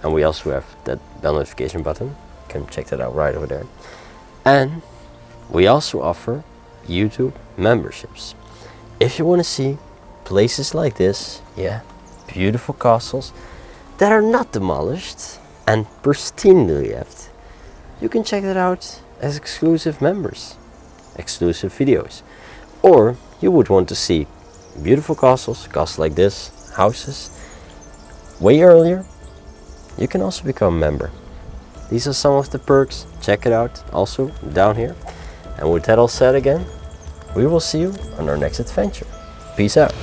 and we also have that bell notification button. You can check that out right over there. And we also offer YouTube memberships. If you want to see places like this, yeah, beautiful castles that are not demolished and pristinely left, you can check that out as exclusive members, exclusive videos. Or you would want to see beautiful castles like this, houses, way earlier, you can also become a member. These are some of the perks. Check it out also down here. And with that all said again, we will see you on our next adventure. Peace out.